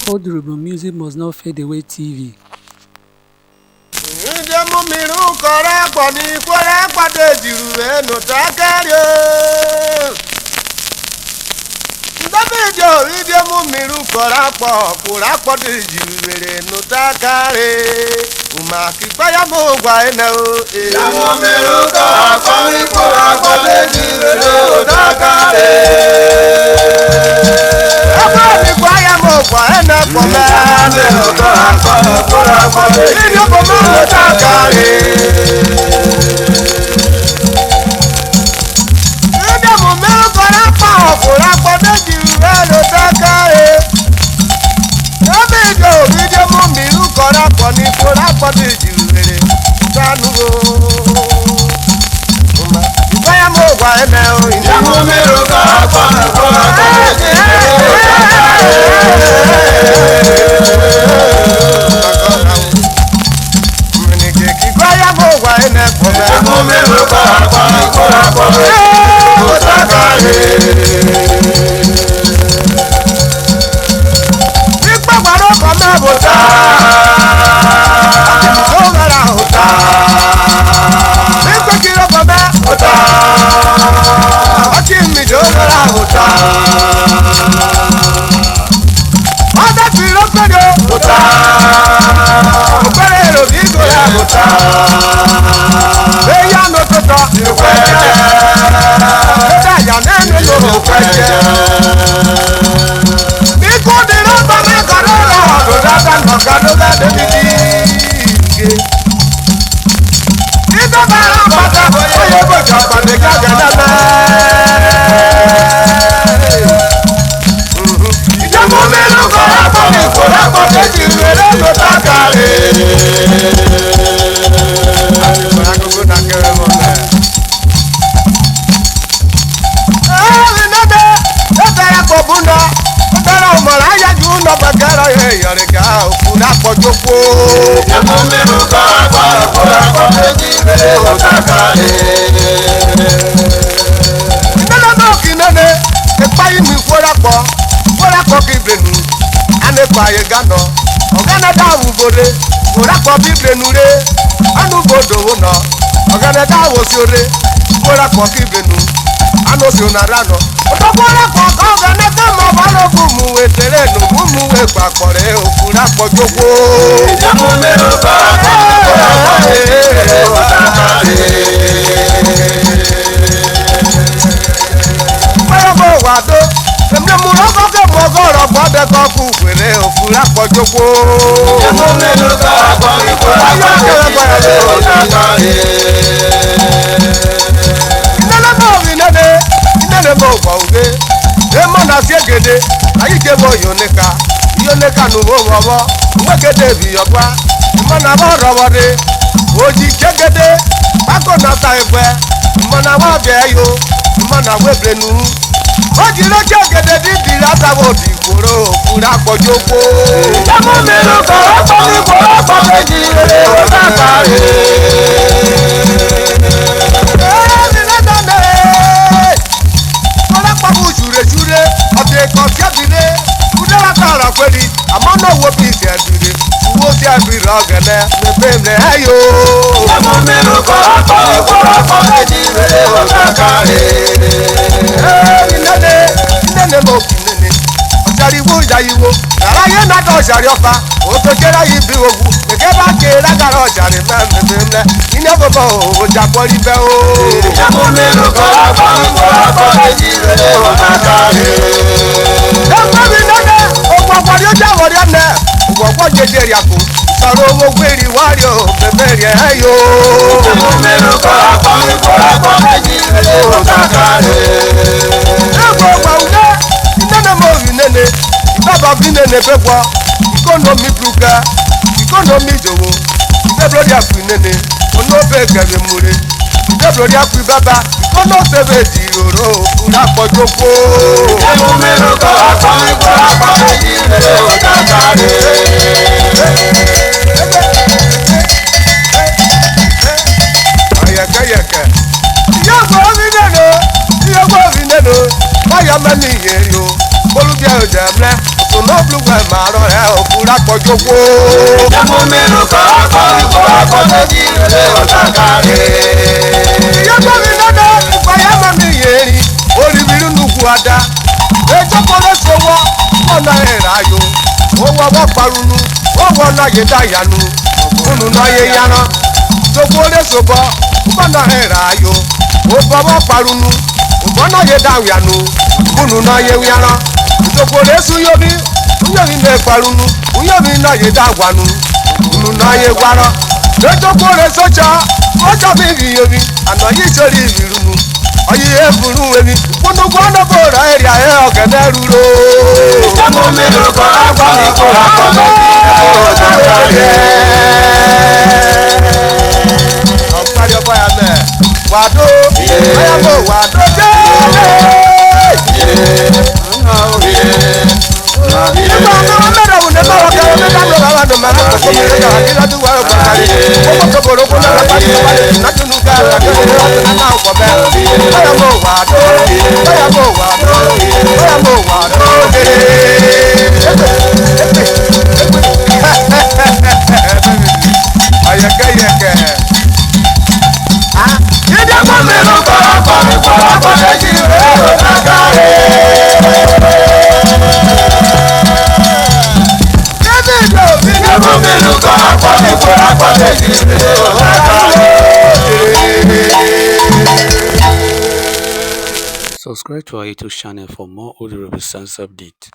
KARAKPO Durable Music Must Not Fade Away TV. àrọ̀ ẹ̀ òkúra pọ̀jọ́gbó. Ẹ̀mú mi lù kọ́ àkọ́ríkò àkọ́tẹ́jì lè ọ̀tá kárí. Ìyẹ́gbẹ́ mi lọ́dọ̀ ìpàyà máa mi yèèrì olùbírú nùkú ada. Ètò kọ́lé sọ́wọ́ ọ̀nà ẹ̀rọ ayò. Owó ọwọ́ parunu, owó ọ̀nà yé dáyànú. Kúnnù náà yé yára. Sọ́kú olè sọ́bọ̀ ọ̀nà ẹ̀rọ ayò. Owó ọwọ́ parunu, ọ̀nà yé dáyànú. Kúnnù náà yé yára. Sọ́kú olè sùyọ́bí, sùyọ́bí lè parunu, sùyọ́bí náà yé dáwànú. Kúnnù náà yé wárọ̀. Ètò kọ́lé sọ́jà, sọ́jà mi rí yomi, àná yìí sórí ìrùnú. Ọyí ebùrú wẹ̀mí, kúnnùkú ọ̀nà bòrò ẹ̀rì ayé ọ̀gẹ̀dẹ̀ rúro. Ẹ̀mú mi lù kọ́ àkọ́ríkò àkọ́tẹ́jì lè ọ̀tá kárí. Ọ̀gbárí ọgbà yà mẹ́, wàdó, ọ̀yàbò wàdó jẹ́. Nígbà àwọn mẹ́rẹ̀ wù ní báwọn kẹrẹ mẹ́ta ló bá wà ní mẹ́ta tó kọ́ mi lẹ́yìn àti lọ́dún wà ọgbà kárí. Owó kòkòrò kó lọ́la pàdé pàdé láti nù ká àkàkẹ́ ní ọdún náà ọkọ̀ bẹ́ẹ̀. Ọ̀yàbò wàdó, ọ̀yàbò wàdó, ọ̀yàbò wàdó ayẹkẹyẹkẹ. Ẹ̀mú mi lù kọ́ àkọ́ríkò àkọ́tẹ́jì lè ọ̀tá kárí. Ẹ̀mú mi lù kọ́ àkọ́ríkò àkọ́tẹ́jì lè ọ̀tá kárí. Subscribe to our YouTube channel for more audio represents updates.